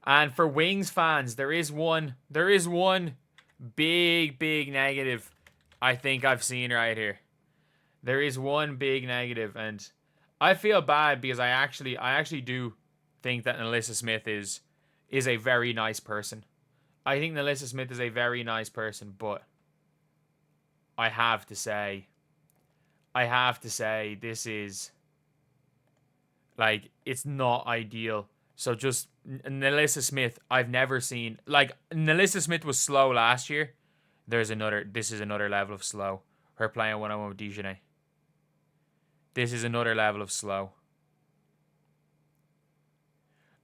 And for Wings fans, there is one big negative I think I've seen right here. There is one big negative, and I feel bad because I actually do think that Nalyssa Smith is a very nice person. I think Nalyssa Smith is a very nice person, but I have to say this is, like, it's not ideal. So just Nalyssa Smith, I've never seen, like, Nalyssa Smith was slow last year. This is another level of slow. Her playing one-on-one with Dejanay. This is another level of slow.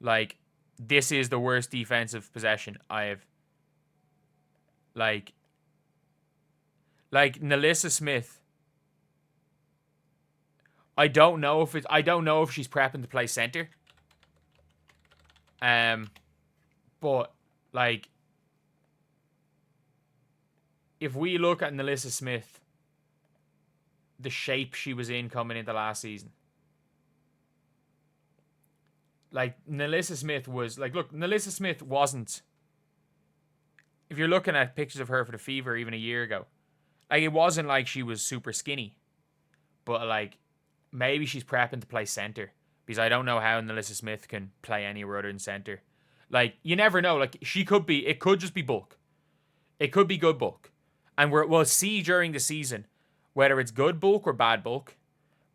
Like, this is the worst defensive possession I have. Like Nalyssa Smith. I don't know if she's prepping to play center. But like, if we look at Nalyssa Smith, the shape she was in coming into last season. Like, Nalyssa Smith was, like, look, Nalyssa Smith wasn't, if you're looking at pictures of her for the Fever even a year ago, like, it wasn't like she was super skinny. But, like, maybe she's prepping to play center. Because I don't know how Nalyssa Smith can play anywhere other than center. Like, you never know. Like, it could just be bulk. It could be good bulk. And we'll see during the season whether it's good bulk or bad bulk.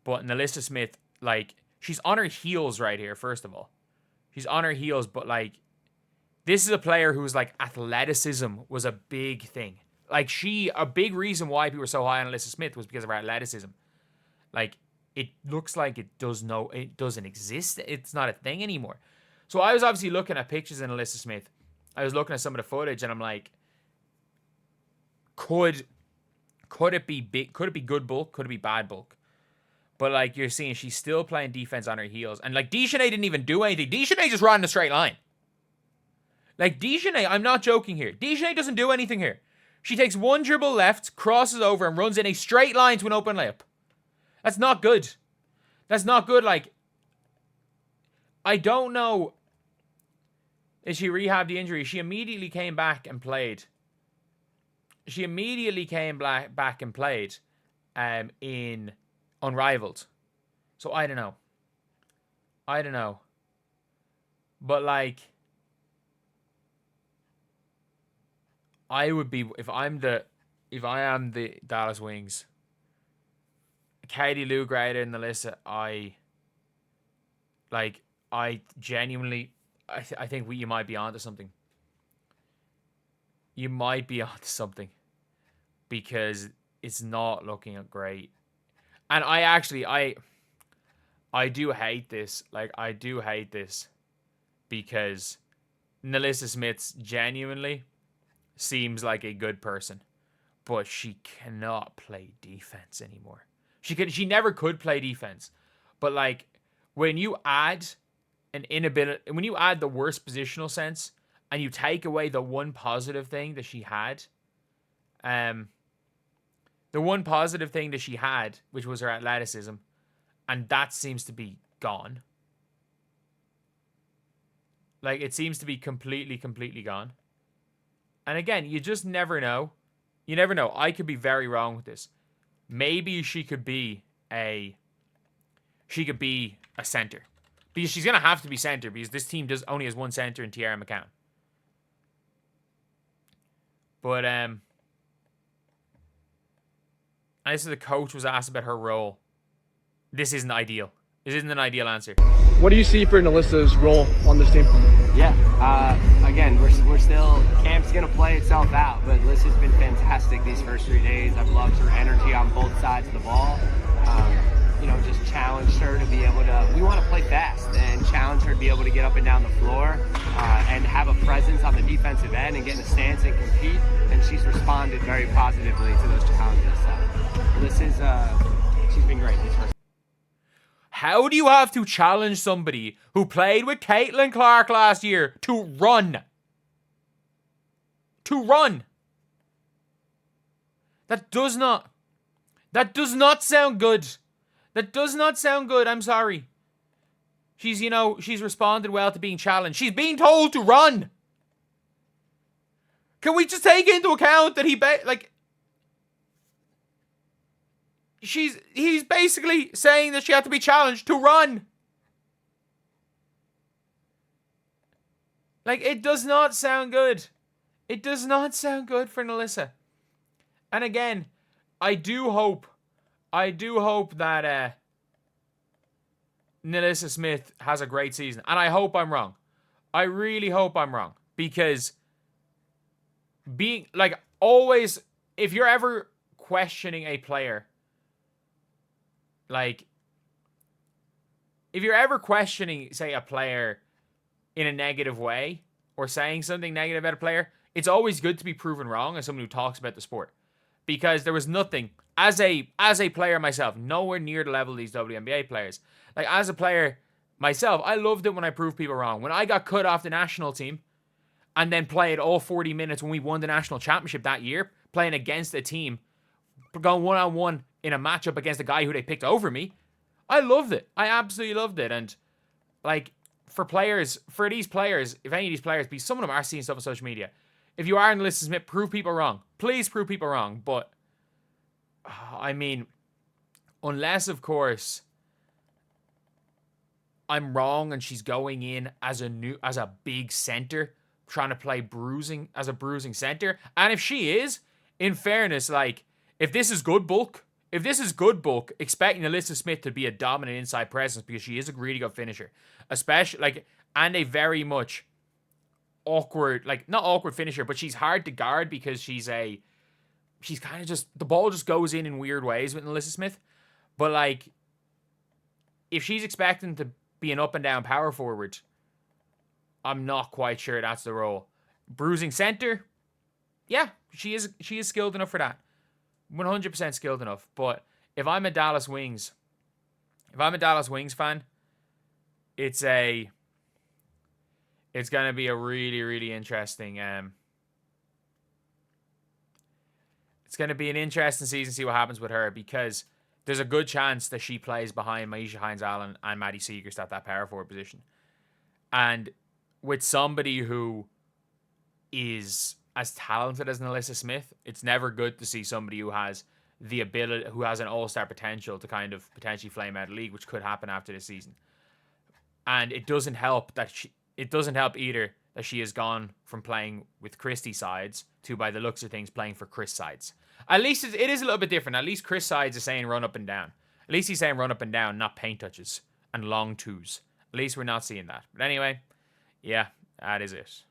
But Nalyssa Smith, like, she's on her heels right here, first of all. She's on her heels, but, like, this is a player who's, like, athleticism was a big thing. Like, a big reason why people were so high on Nalyssa Smith was because of her athleticism. Like, it looks like it doesn't exist. It's not a thing anymore. So I was obviously looking at pictures of Nalyssa Smith. I was looking at some of the footage, and I'm like, could it be big? Could it be good bulk? Could it be bad bulk? But, like, you're seeing, she's still playing defense on her heels. And, like, Dejanay didn't even do anything. Dejanay just ran in a straight line. Like, Dejanay, I'm not joking here. Dejanay doesn't do anything here. She takes one dribble left, crosses over, and runs in a straight line to an open layup. That's not good. That's not good. Like, I don't know if she rehabbed the injury. She immediately came back and played. In Unrivaled. So I don't know. But, like, I would be, if I am the Dallas Wings, Katie Lou greater than Nalyssa, I genuinely, I think you might be onto something. You might be onto something. Because it's not looking great. And I do hate this. Like, I do hate this. Because Nalyssa Smith genuinely seems like a good person. But she cannot play defense anymore. She never could play defense. But, like, when you add when you add the worst positional sense, and you take away the one positive thing that she had, which was her athleticism, and that seems to be gone. Like, it seems to be completely gone. And again, you just never know. You never know. I could be very wrong with this. Maybe she could be a center. Because she's going to have to be center, because this team only has one center in Tiara McCann. But, and this is the coach was asked about her role. This isn't ideal. This isn't an ideal answer. What do you see for Nalyssa's role on this team? Yeah, again, we're still, camp's going to play itself out, but Nalyssa's been fantastic these first 3 days. I've loved her energy on both sides of the ball. Just challenged her to be able to, we want to play fast, and challenge her to be able to get up and down the floor and have a presence on the defensive end and get in a stance and compete, and she's responded very positively to those challenges. So she's been great these first. How do you have to challenge somebody who played with Caitlin Clark last year to run? To run. That does not sound good. That does not sound good. I'm sorry. She's, she's responded well to being challenged. She's being told to run. Can we just take into account that he's basically saying that she had to be challenged to run. Like, it does not sound good. It does not sound good for Nalyssa. And again, I do hope that Nalyssa Smith has a great season. And I hope I'm wrong. I really hope I'm wrong. Because being, like, always, if you're ever questioning a player, like, if you're ever questioning, say, a player in a negative way or saying something negative about a player, it's always good to be proven wrong as someone who talks about the sport. Because there was nothing, as a player myself, nowhere near the level of these WNBA players. Like, as a player myself, I loved it when I proved people wrong. When I got cut off the national team and then played all 40 minutes when we won the national championship that year, playing against a team, going one-on-one in a matchup against a guy who they picked over me, I loved it. I absolutely loved it. And, like, for these players, if any of these players, because some of them are seeing stuff on social media, if you are Nalyssa Smith, prove people wrong. Please prove people wrong. But, I mean, unless, of course, I'm wrong and she's going in as a big center, trying to play as a bruising center. And if she is, in fairness, like, if this is good bulk, expect Nalyssa Smith to be a dominant inside presence because she is a really good finisher. Especially, like, and a very much awkward, like, not awkward finisher, but she's hard to guard because she's kind of just, the ball just goes in weird ways with Nalyssa Smith. But, like, if she's expecting to be an up and down power forward, I'm not quite sure that's the role. Bruising center, yeah, she is skilled enough for that. 100% skilled enough. But if I'm a Dallas Wings fan, it's going to be a really, really interesting, it's going to be an interesting season to see what happens with her, because there's a good chance that she plays behind Maisha Hines-Allen and Maddie Siegerst at that power forward position. And with somebody who is as talented as Nalyssa Smith, it's never good to see somebody who has the ability, who has an all-star potential to kind of potentially flame out of the league, which could happen after this season. And it doesn't help either that she has gone from playing with Christie sides to, by the looks of things, playing for Chris sides. At least it is a little bit different. At least Chris sides is saying run up and down. At least he's saying run up and down, not paint touches and long twos. At least we're not seeing that. But anyway, yeah, that is it.